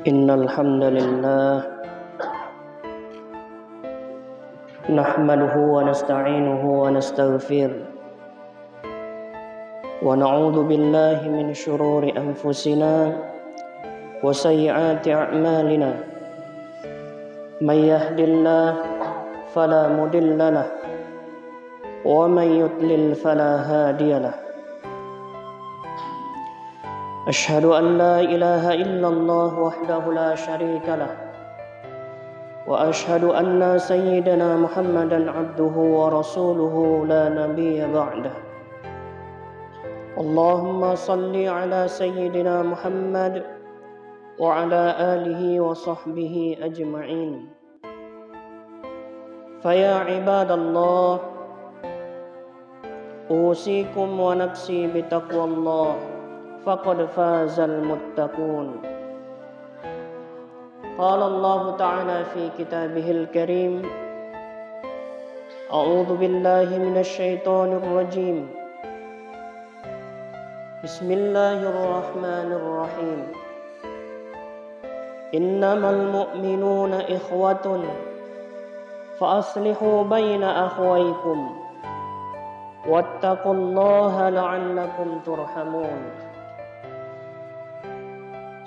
Innal hamdalillah nahmaduhu wa nasta'inuhu wa nastaghfir wa na'udzu billahi min shururi anfusina wa sayyiati a'malina may yahdihillahu fala mudilla lahu wa may yudlil fala hadiya lahu. Asyhadu an la ilaha illallah wahdahu la syarika lah wa asyhadu anna sayyidana Muhammadan abduhu wa rasuluhu la nabiyya ba'dah. Allahumma salli ala sayyidina Muhammad wa ala alihi wa sahbihi ajma'in. Faya ibadallah, usikum wa nafsi bitaqwallah faqad fazal muttaqun. Qala Allah Ta'ala fi kitabihil karim, a'udzu billahi minasy syaithanir rajim. Bismillahirrahmanirrahim. Innamal mu'minuna ikhwatun fa aslihu baina akhwaykum wattaqullaha la'allakum turhamun.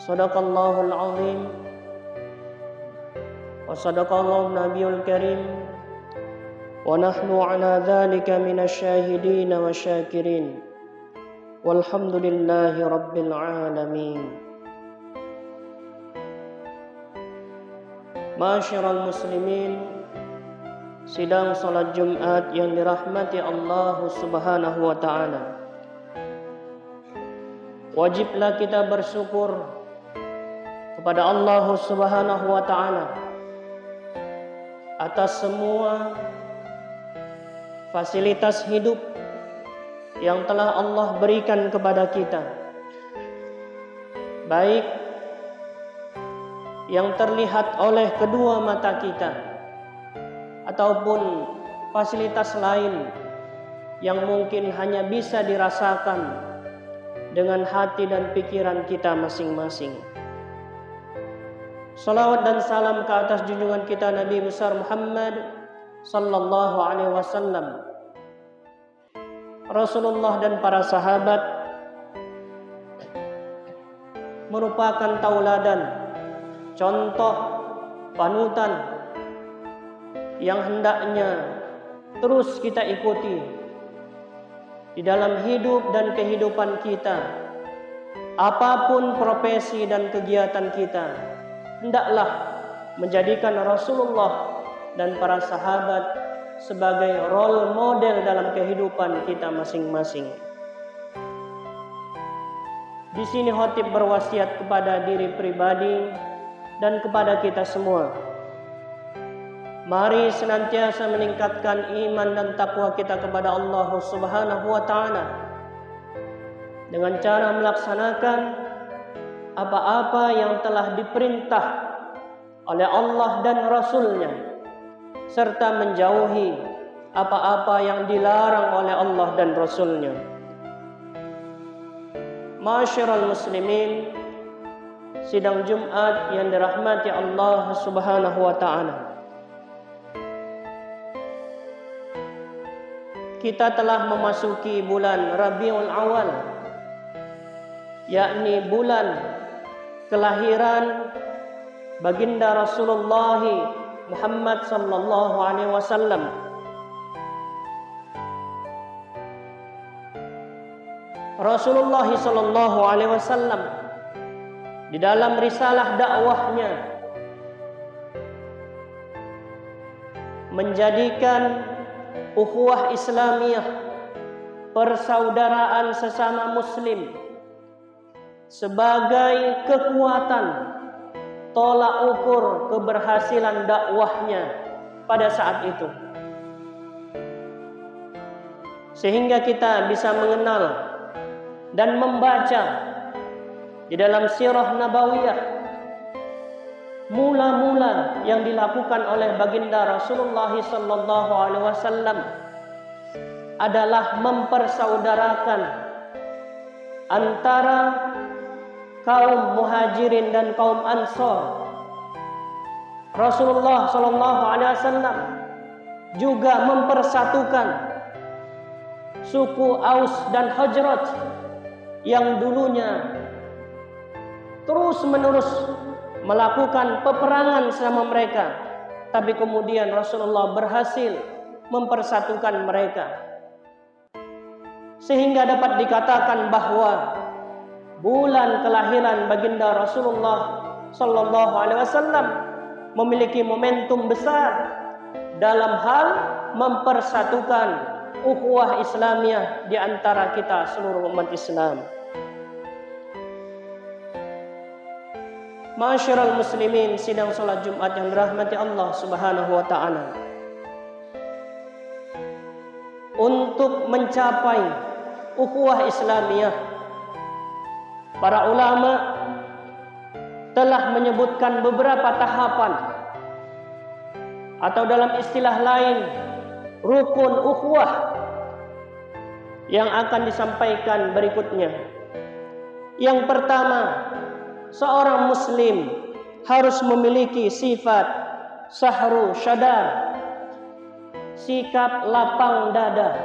Sadaqallahul azim wa sadaqallahu nabiyul karim wa nahnu ala dhalika minasy syahidin wa syakirin walhamdulillahi rabbil alamin. Ma'asyiral muslimin, sidang salat Jumat yang dirahmati Allah Subhanahu wa taala. Wajiblah kita bersyukur kepada Allah Subhanahu wa taala atas semua fasilitas hidup yang telah Allah berikan kepada kita, baik yang terlihat oleh kedua mata kita ataupun fasilitas lain yang mungkin hanya bisa dirasakan dengan hati dan pikiran kita masing-masing. Salawat dan salam ke atas junjungan kita Nabi besar Muhammad sallallahu alaihi wasallam, Rasulullah dan para sahabat merupakan tauladan, contoh, panutan yang hendaknya terus kita ikuti di dalam hidup dan kehidupan kita. Apapun profesi dan kegiatan kita, hendaklah menjadikan Rasulullah dan para sahabat sebagai role model dalam kehidupan kita masing-masing. Di sini khatib berwasiat kepada diri pribadi dan kepada kita semua. Mari senantiasa meningkatkan iman dan takwa kita kepada Allah Subhanahu wa taala dengan cara melaksanakan apa-apa yang telah diperintah oleh Allah dan Rasul-Nya, serta menjauhi apa-apa yang dilarang oleh Allah dan Rasul-Nya. Ma'asyiral muslimin, sidang Jumat yang dirahmati Allah Subhanahu wa taala. Kita telah memasuki bulan Rabiul Awal, yakni bulan kelahiran baginda Rasulullah Muhammad sallallahu alaihi wasallam. Rasulullah sallallahu alaihi wasallam di dalam risalah dakwahnya menjadikan ukhuwah Islamiyah, persaudaraan sesama muslim, sebagai kekuatan tolak ukur keberhasilan dakwahnya pada saat itu. Sehingga kita bisa mengenal dan membaca di dalam sirah nabawiyah mula-mula yang dilakukan oleh baginda Rasulullah sallallahu alaihi wasallam adalah mempersaudarakan antara kaum Muhajirin dan kaum Ansor. Rasulullah sallallahu alaihi wasallam juga mempersatukan suku Aus dan Khazraj yang dulunya terus-menerus melakukan peperangan sama mereka, tapi kemudian Rasulullah berhasil mempersatukan mereka, sehingga dapat dikatakan bahwa bulan kelahiran baginda Rasulullah sallallahu alaihi wasallam memiliki momentum besar dalam hal mempersatukan ukhuwah Islamiyah di antara kita seluruh umat Islam. Ma'asyiral muslimin, sidang salat Jumat yang dirahmati Allah Subhanahu wa taala. Untuk mencapai ukhuwah Islamiyah, para ulama telah menyebutkan beberapa tahapan, atau dalam istilah lain rukun ukhuwah, yang akan disampaikan berikutnya. Yang pertama, seorang muslim harus memiliki sifat sahru syadar, sikap lapang dada,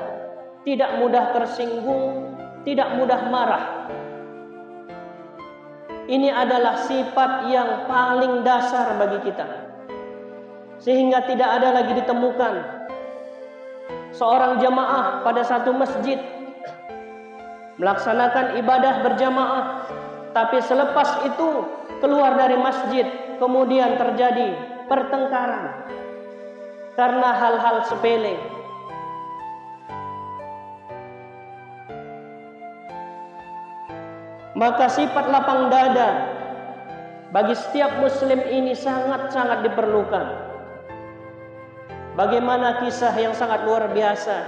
tidak mudah tersinggung, tidak mudah marah. Ini adalah sifat yang paling dasar bagi kita, sehingga tidak ada lagi ditemukan seorang jamaah pada satu masjid melaksanakan ibadah berjamaah, tapi selepas itu keluar dari masjid kemudian terjadi pertengkaran karena hal-hal sepele. Maka sifat lapang dada bagi setiap muslim ini sangat-sangat diperlukan. Bagaimana kisah yang sangat luar biasa.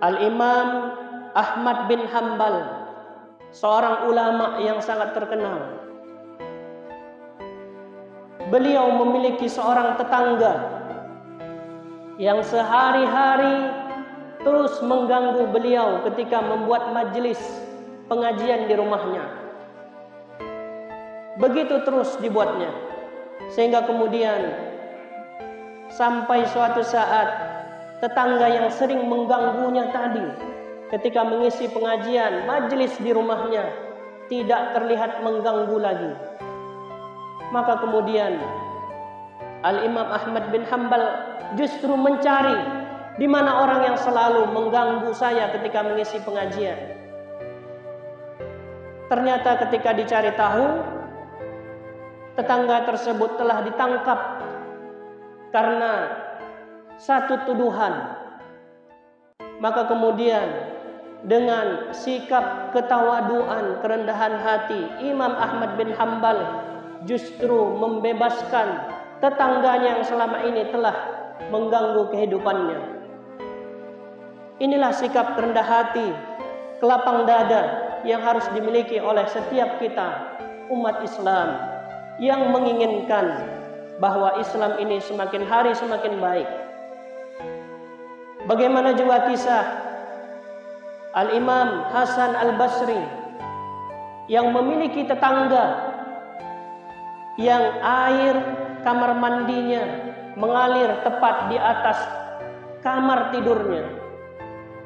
Al-Imam Ahmad bin Hanbal, seorang ulama yang sangat terkenal. Beliau memiliki seorang tetangga yang sehari-hari terus mengganggu beliau ketika membuat majelis pengajian di rumahnya. Begitu terus dibuatnya, sehingga kemudian sampai suatu saat tetangga yang sering mengganggunya tadi ketika mengisi pengajian majelis di rumahnya tidak terlihat mengganggu lagi. Maka kemudian Al-Imam Ahmad bin Hanbal justru mencari di mana orang yang selalu mengganggu saya ketika mengisi pengajian. Ternyata ketika dicari tahu, tetangga tersebut telah ditangkap karena satu tuduhan. Maka kemudian dengan sikap ketawaduan, kerendahan hati, Imam Ahmad bin Hanbal justru membebaskan tetangganya yang selama ini telah mengganggu kehidupannya. Inilah sikap rendah hati, kelapang dada yang harus dimiliki oleh setiap kita umat Islam yang menginginkan bahwa Islam ini semakin hari semakin baik. Bagaimana juga kisah Al-Imam Hasan Al-Basri yang memiliki tetangga yang air kamar mandinya mengalir tepat di atas kamar tidurnya.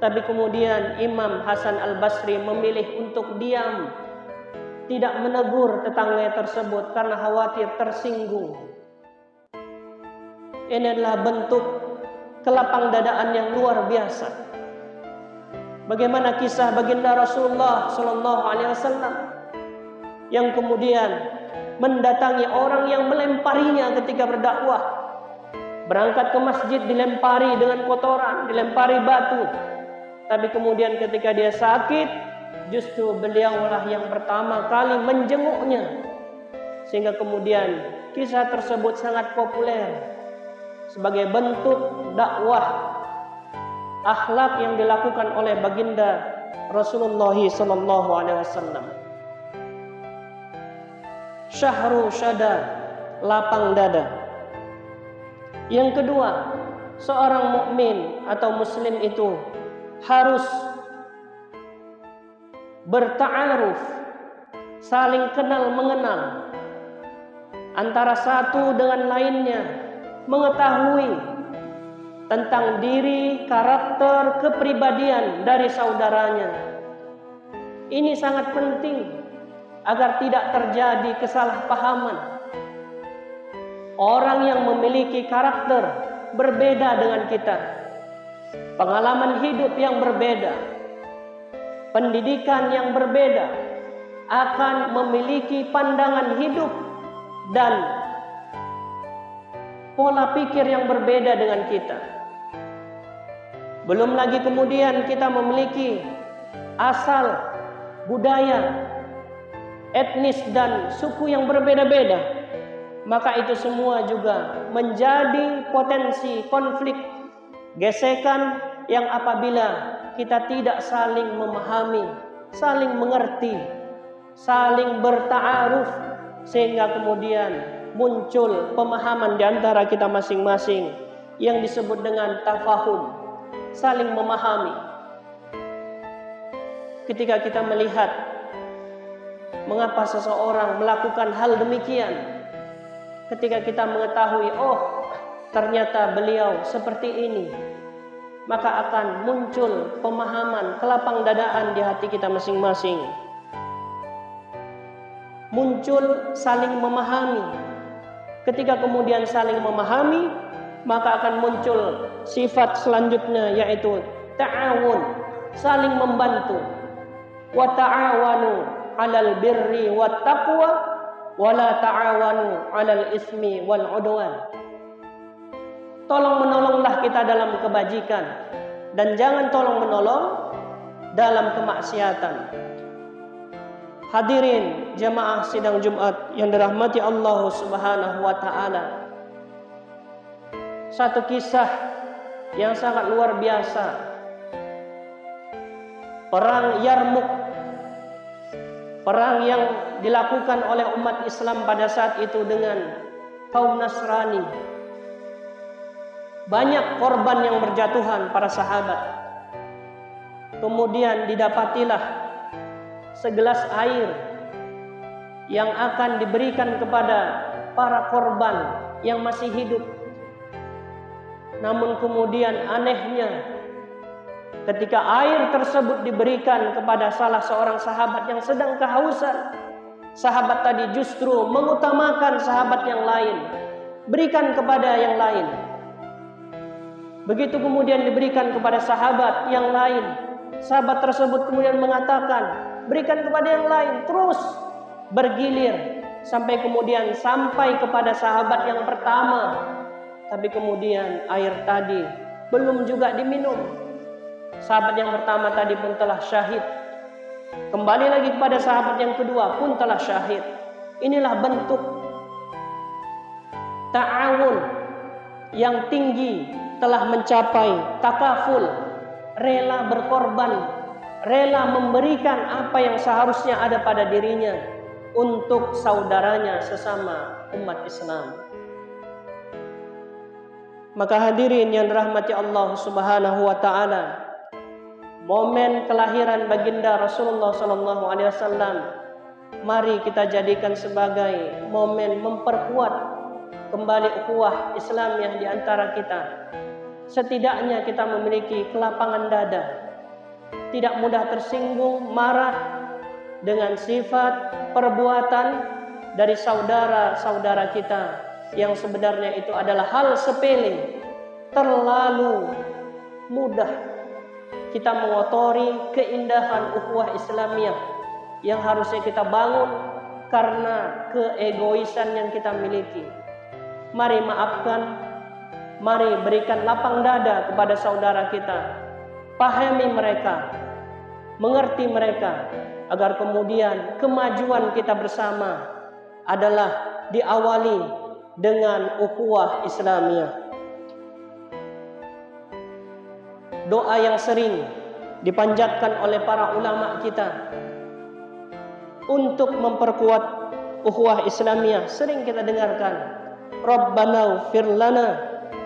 Tapi kemudian Imam Hasan Al-Basri memilih untuk diam, tidak menegur tetangga tersebut karena khawatir tersinggung. Ini adalah bentuk kelapang dadaan yang luar biasa. Bagaimana kisah baginda Rasulullah sallallahu alaihi wasallam yang kemudian mendatangi orang yang melemparinya ketika berdakwah. Berangkat ke masjid dilempari dengan kotoran, dilempari batu. Tapi kemudian ketika dia sakit, justru beliaulah yang pertama kali menjenguknya. Sehingga kemudian kisah tersebut sangat populer sebagai bentuk dakwah akhlak yang dilakukan oleh baginda Rasulullah sallallahu alaihi wasallam. Syahru syada, lapang dada. Yang kedua, seorang mukmin atau muslim itu harus berta'aruf, saling kenal mengenal antara satu dengan lainnya, mengetahui tentang diri, karakter, kepribadian dari saudaranya. Ini sangat penting agar tidak terjadi kesalahpahaman. Orang yang memiliki karakter berbeda dengan kita, pengalaman hidup yang berbeda, pendidikan yang berbeda, akan memiliki pandangan hidup dan pola pikir yang berbeda dengan kita. Belum lagi kemudian kita memiliki asal, budaya, etnis dan suku yang berbeda-beda. Maka itu semua juga menjadi potensi konflik, gesekan yang apabila kita tidak saling memahami, saling mengerti, saling berta'aruf, sehingga kemudian muncul pemahaman di antara kita masing-masing yang disebut dengan tafahum, saling memahami. Ketika kita melihat mengapa seseorang melakukan hal demikian, ketika kita mengetahui, oh ternyata beliau seperti ini, maka akan muncul pemahaman, kelapang dadaan di hati kita masing-masing. Muncul saling memahami. Ketika kemudian saling memahami, maka akan muncul sifat selanjutnya, yaitu ta'awun, saling membantu. Wa ta'awanu 'alal birri wat taqwa wa la ta'awanu 'alal ismi wal 'udwan. Tolong menolonglah kita dalam kebajikan dan jangan tolong menolong dalam kemaksiatan. Hadirin jamaah sidang Jumat yang dirahmati Allah Subhanahu wa taala. Satu kisah yang sangat luar biasa. Perang Yarmuk, perang yang dilakukan oleh umat Islam pada saat itu dengan kaum Nasrani. Banyak korban yang berjatuhan para sahabat. Kemudian didapatilah segelas air yang akan diberikan kepada para korban yang masih hidup. Namun kemudian anehnya, ketika air tersebut diberikan kepada salah seorang sahabat yang sedang kehausan, sahabat tadi justru mengutamakan sahabat yang lain, berikan kepada yang lain. Begitu kemudian diberikan kepada sahabat yang lain, sahabat tersebut kemudian mengatakan, berikan kepada yang lain, terus bergilir sampai kemudian sampai kepada sahabat yang pertama. Tapi kemudian air tadi belum juga diminum. Sahabat yang pertama tadi pun telah syahid. Kembali lagi kepada sahabat yang kedua pun telah syahid. Inilah bentuk ta'awun yang tinggi, telah mencapai takaful, rela berkorban, rela memberikan apa yang seharusnya ada pada dirinya untuk saudaranya sesama umat Islam. Maka hadirin yang dirahmati Allah Subhanahu wa taala, momen kelahiran baginda Rasulullah sallallahu alaihi wasallam mari kita jadikan sebagai momen memperkuat kembali ukhuwah Islamiyah di antara kita. Setidaknya kita memiliki kelapangan dada, tidak mudah tersinggung, marah dengan sifat perbuatan dari saudara-saudara kita yang sebenarnya itu adalah hal sepele. Terlalu mudah kita mengotori keindahan ukhuwah Islamiyah yang harusnya kita bangun karena keegoisan yang kita miliki. Mari maafkan, mari berikan lapang dada kepada saudara kita, pahami mereka, mengerti mereka, agar kemudian kemajuan kita bersama adalah diawali dengan ukhuwah Islamiyah. Doa yang sering dipanjatkan oleh para ulama kita untuk memperkuat ukhuwah Islamiyah sering kita dengarkan. Rabbana ighfir lana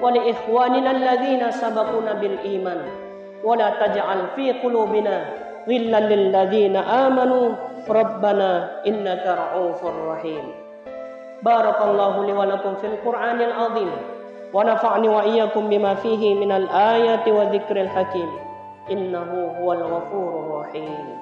wa li ikhwanina alladhina sabaquna bil iman wa la taj'al fi qulubina ghillan lil ladzina amanu rabbana innaka ra'ufur rahim. Barakallahu li wa lakum fil Qur'anil azim wa nafa'ni wa iyyakum bima fihi minal ayati wa dzikril hakim. Innahu huwal ghafurur rahim.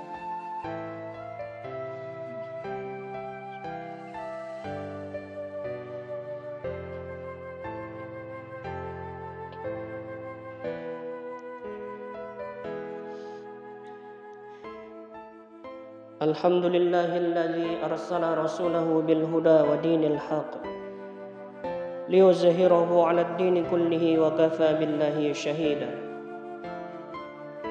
Alhamdulillahilladzi arsala rasulahu bil huda wa dinil haq liyuzhirahu 'alad dini kullihi wa kafa billahi shahida.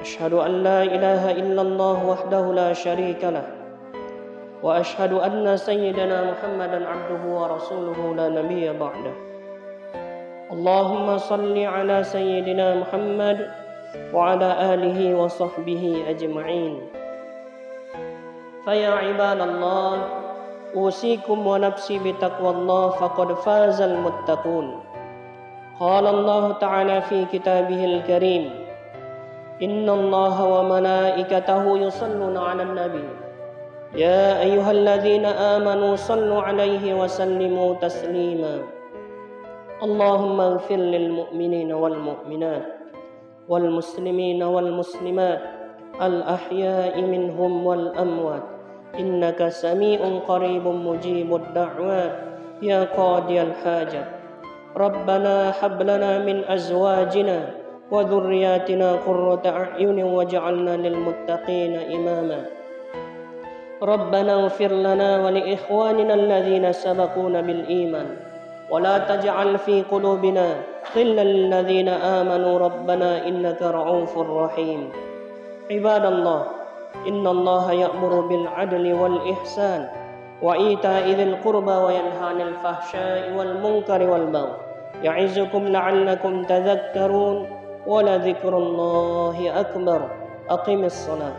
Ashhadu an la ilaha illallah wahdahu la syarika lah wa ashhadu anna sayyidana Muhammadan 'abduhu wa rasuluhu la nabiyya ba'dah. Allahumma salli 'ala sayyidina Muhammad wa 'ala alihi wa sahbihi ajma'in. Faya ibadallah, usikum wa nafsi bitaqwallah faqad fazal muttaqun. Qala Allah ta'ala fi kitabihil karim, innallaha wa malaikatahu yusalluna 'alan nabi. Ya ayyuhalladzina amanu sallu 'alaihi wa sallimu taslima. Allahumma ighfir lil mu'minina wal mu'minat wal muslimina wal muslimat al ahya'i minhum wal amwat. Innaka sami'un qaribun mujibud da'wat ya qadiyal hajat. Rabbana hab lana min azwajina wa dhurriyyatina qurrata a'yunin waj'alna lil muttaqina imama. Rabbana ighfir lana wa li ikhwanina alladhina sabaquna bil iman wa la taj'al fi qulubina ghillan lil ladzina amanu rabbana innaka ra'ufur rahim. Ibadallah, innallaha ya'muru bil 'adli wal ihsan wa ita'i dzil qurba wa yanha 'anil fahsya'i wal munkari wal baghi ya'izukum la'allakum tadhakkarun wa la dzikrullahi akbar. Aqimis shalah.